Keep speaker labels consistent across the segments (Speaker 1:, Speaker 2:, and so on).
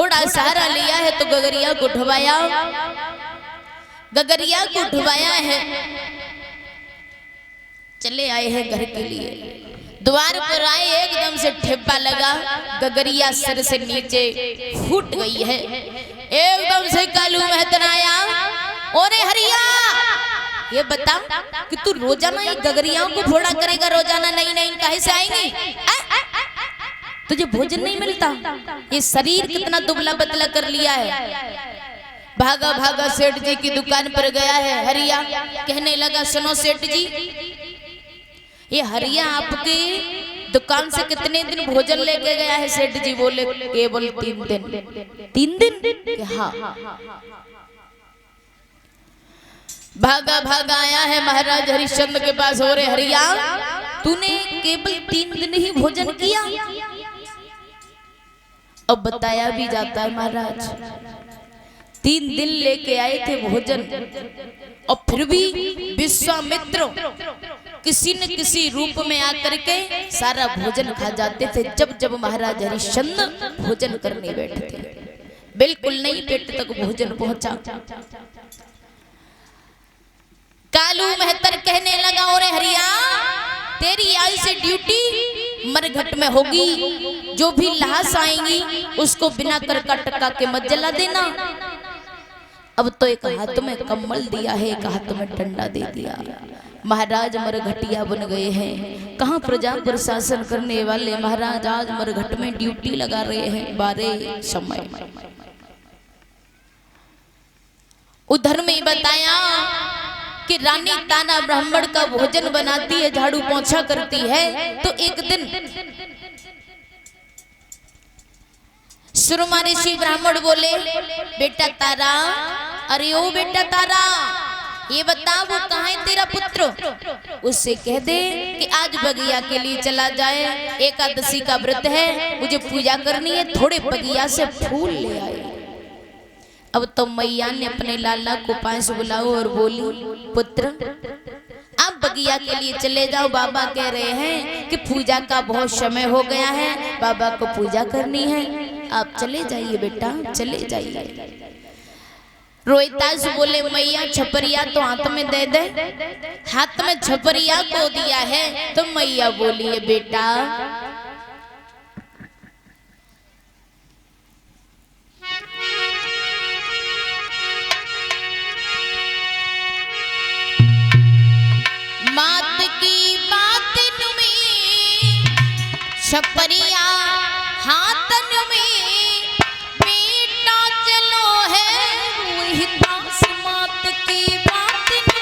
Speaker 1: थोड़ा सहारा लिया है तो गगरिया को उठवाया, गगरिया को उठवाया है, चले आए हैं घर के लिए। द्वार पर आए, एकदम से ठेपा लगा, गगरिया सर से नीचे फूट गई है। एकदम से कालू महतन आया, ओरे हरिया ये बता कि तू रोजाना ये गगरियाओं को फोड़ा करेगा रोजाना? नहीं नहीं, कहीं से आएंगी? तुझे भोजन नहीं मिलता? ये शरीर कितना दुबला पतला कर लिया है। भागा भागा सेठ जी की दुकान पर गया है हरिया, कहने लगा सुनो सेठ जी, ये हरिया आपके दुकान से कितने दिन भोजन लेके गया है? सेठ जी बोले केवल 3 दिन। 3 दिन? हाँ। भागा भागा आया है महाराज हरिश्चंद्र के पास, हो रे हरिया तूने केवल 3 दिन ही भोजन किया? अब बताया भी जाता है महाराज 3 दिन लेके आए थे भोजन, और फिर भी विश्वामित्र किसी न किसी रूप में आकर के सारा भोजन खा जाते थे। जब जब महाराज हरिश्चंद्र भोजन करने बैठते, बिल्कुल नहीं पेट तक भोजन पहुंचा। कालू महतर कहने लगा, ओरे हरिया तेरी आई से ड्यूटी मरघट में होगी, जो भी लाश आएंगी उसको बिना करका टका के मत जला देना। अब तो एक हाथ में कम्बल दिया है, एक हाथ में डंडा दे दिया। महाराज मरघटिया बन गए हैं। कहाँ प्रजा पर शासन करने वाले महाराज आज मरघट में ड्यूटी लगा रहे हैं 12 समय। उधर में बताया कि रानी ताना ब्राह्मण का भोजन बनाती है, झाड़ू पोंछा करती है। तो एक दिन सुरमा ऋषि ब्राह्मण बोले, बेटा तारा, अरे ओ बेटा तारा, ये बता वो कहाँ है तेरा पुत्र? उससे कह दे कि आज बगिया के लिए चला जाए, एकादशी का व्रत है, मुझे पूजा करनी है, थोड़े बगिया से फूल ले आए। अब तो मैया ने अपने लाला को पास बुलाओ और बोली, पुत्र आप बगिया के लिए चले जाओ, बाबा कह रहे हैं कि पूजा का बहुत समय हो गया है, बाबा को पूजा करनी है, आप चले जाइए बेटा, चले जाइए। रोहितास बोले, मैया छपरिया तो हाथ में दे दे। हाथ में छपरिया को दिया है तो मैया बोली है, बेटा मात की बात में छपरिया हाथन में, बेटा चलो है रोहितास मात की बात में।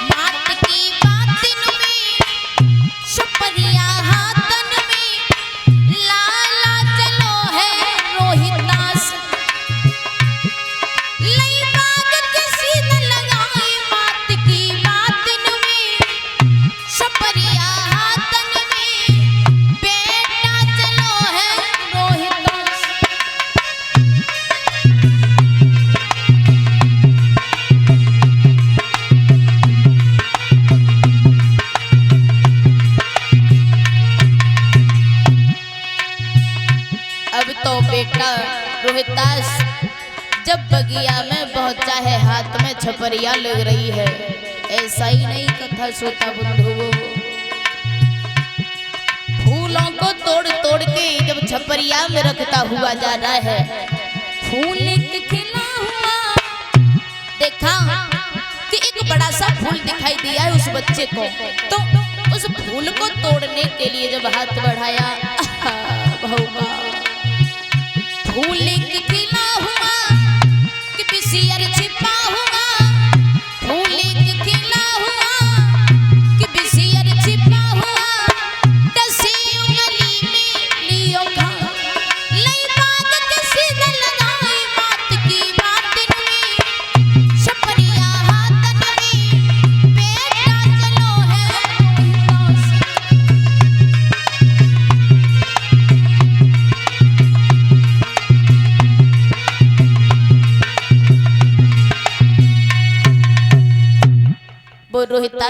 Speaker 1: मात की बात में छपरिया हाथन में, लाला चलो है रोहितास, लई बाग किसी न लगाए मात की बात में, छपरिया हाथन में, बेटा चलो है रोहितास। अब तो बेटा रोहितास जब बगिया में पहुंचा है, हाथ में छपरिया लग रही है। ऐसा ही नहीं कथा सोता बंधुओं, फूलों को तोड़ तोड़ के जब छपरिया में रखता हुआ जा रहा है, फूल एक खिला हुआ देखा कि एक बड़ा सा फूल दिखाई दिया है उस बच्चे को। तो उस फूल को तोड़ने के लिए जब हाथ बढ़ाया, बहुआ फूल एक खिला हुआ कि बिसियर छिपा हुआ, फूल एक खिला हुआ कि बिसियर छिपा हुआ, दसी उंगली में लियो खा, लई बाग किसी न लगाए मात की बात में, छपरिया हाथन में, बेटा चलो है रोहितास।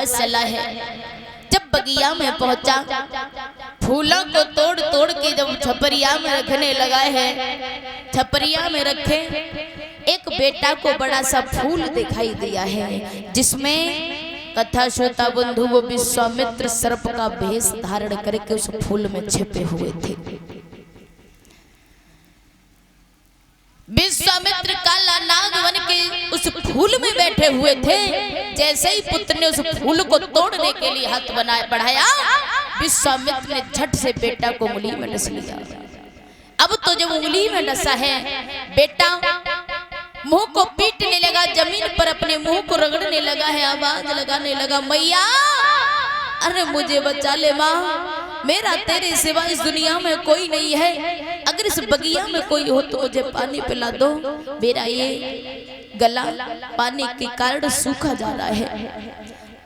Speaker 1: पास चला है। जब बगिया में पहुंचा, फूलों को तोड़ तोड़ के जब छपरिया में रखने लगा है, छपरिया में रखे एक बेटा को बड़ा सा फूल दिखाई दिया है, जिसमें कथा श्रोता बंधु वो विश्वामित्र सर्प का भेष धारण करके उस फूल में छिपे हुए थे। विश्वामित्र काला नाग बन के उस फूल में बैठे हुए थे। जैसे ही पुत्र ने उस फूल को तोड़ने के लिए हाथ बढ़ाया, विश्वामित्र ने झट से बेटा को उंगली में डस लिया। अब तो जब उंगली में डसा है, बेटा मुंह को पीटने लगा, जमीन पर अपने मुंह को रगड़ने लगा है, आवाज लगाने लगा, मैया अरे मुझे बचा ले माँ, मेरा तेरे सिवा इस दुनिया में कोई नहीं है, अगर इस बगिया में कोई हो तो मुझे पानी पिला दो, मेरा ये गला पानी के कारण सूखा जा रहा है।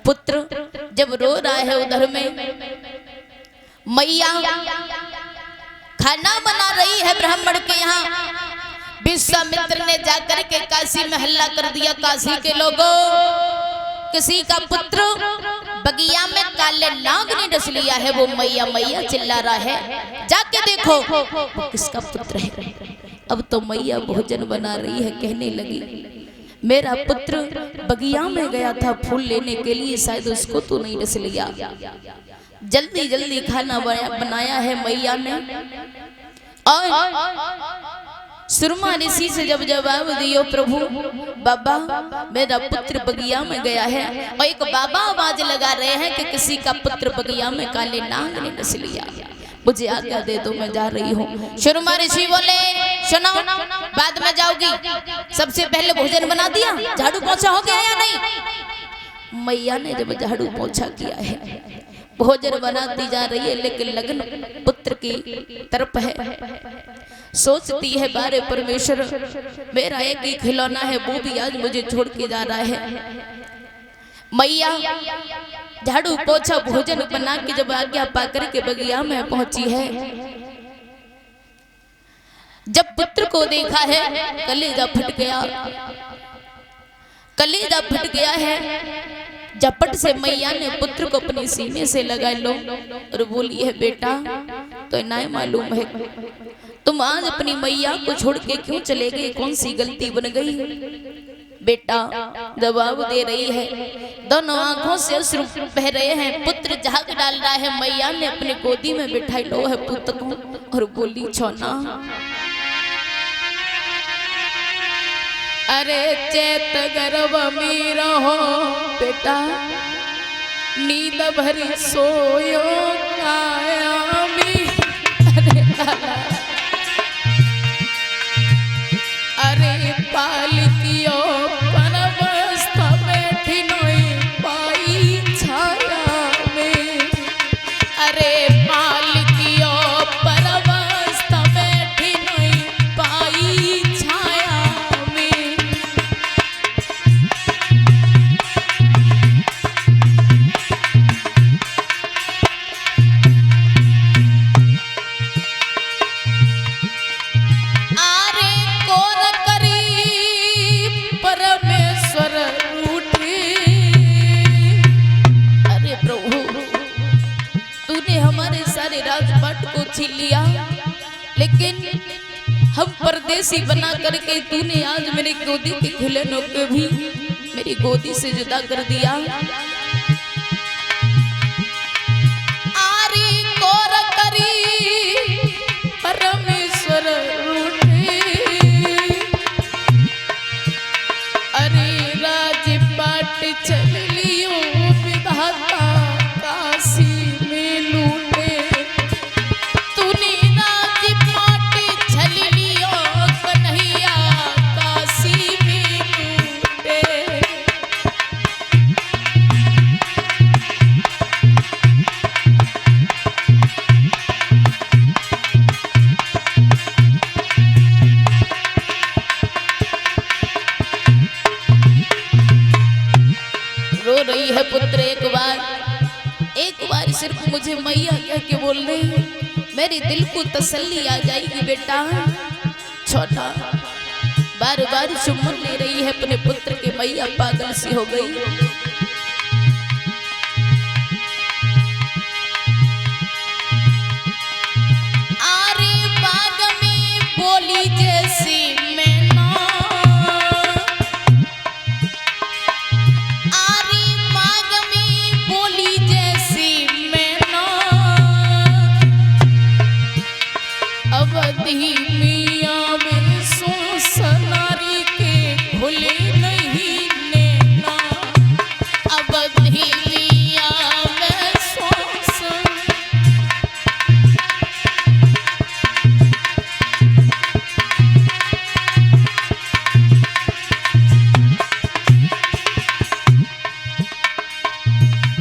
Speaker 1: पुत्र जब रो रहा है उधर में मैया खाना बना रही है ब्राह्मण के यहाँ। विश्वामित्र ने जाकर के काशी में हल्ला कर दिया, काशी के लोगों किसी का पुत्र बगिया में काले नाग ने डस लिया है, वो मैया मैया चिल्ला रहा है, जाके देखो वो किसका पुत्र है। अब तो मैया भोजन बना रही है, कहने लगी मेरा पुत्र बगिया में गया था फूल लेने के लिए, शायद उसको तो नहीं डस लिया। जल्दी जल्दी खाना बनाया है मैया ने, और सुरमा ऋषि से जब जवाब दियो प्रभु बाबा मेरा पुत्र बगिया में गया है, और एक बाबा आवाज लगा रहे हैं कि किसी का पुत्र बगिया में काले नाग ने डस लिया, मुझे आज्ञा दे दो मैं जा रही हूँ। सुरमा ऋषि बोले सुनो बाद में जाओगी, सबसे पहले भोजन बना दिया, झाड़ू पोछा हो गया या नहीं। मैया ने जब झाड़ू पोछा किया है, भोजन बनाती जा रही है, लेकिन लगन पुत्र की तरफ है, सोचती है बारे परमेश्वर मेरा एक ही खिलौना है, वो भी आज मुझे छोड़ के जा रहा है। मैया झाड़ू पोछा भोजन बना के जब आज्ञा पाकर के बगिया में पहुंची है, जब पुत्र को देखा है कलेजा फट गया, कलेजा फट गया है। झपट से मैया ने पुत्र को अपने सीने से लगा लो और बोली है बेटा तो नहीं मालूम है तुम आज अपनी मैया को छोड़ के क्यों चले गए, कौन सी गलती बन गई। बेटा जवाब दे रही है, दोनों आंखों से अश्रु बह रहे हैं, पुत्र झाग डाल रहा है। मैया ने अपने गोदी में बिठाई लो है पुत्र को और बोली छोना अरे चैत गर्भ में रहो बेटा, नींद भरी सोयो काया में, अरे पालकियो परवस्था बैठी नोई पाई छाया में, अरे पालकियो परवस्था बैठी नोई पाई छाया में। राजपाट को छीन लिया, लेकिन हम परदेसी बना करके तूने आज मेरी गोदी के खिलौनों को भी मेरी गोदी से जुदा कर दिया। आरी कोर करी परमेश्वर रूठे, अरे राजपाट चल लियो विधाता काशी में लूटे, रही है पुत्र एक बार सिर्फ मुझे मैया कह के बोल दे, मेरे दिल को तसल्ली आ जाएगी बेटा। छोटा बार बार चुम्बन ले रही है अपने पुत्र के, मैया पागल सी हो गई।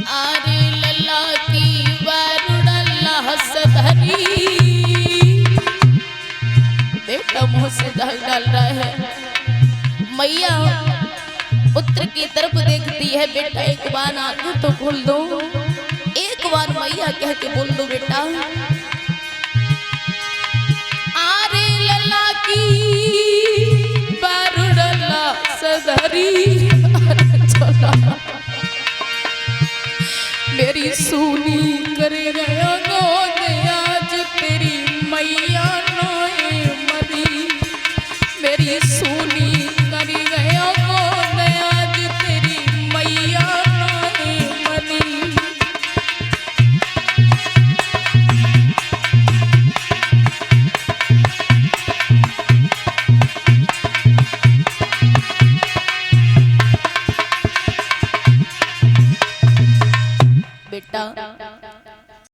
Speaker 1: आरे लल्ला की वारुड़ल्ला हसधरी। बेटा मुंह से दाल डाल रहा है। मैया पुत्र की तरफ देखती है, बेटा एक बार आंखें तो खोल दो, एक बार मैया कह के बोल दो बेटा। आरे लल्ला की वारुड़ल्ला सधरी। मेरी सूनी कर गया गोद आज तेरी मैया नोए मरी। मेरी सूनी कर गया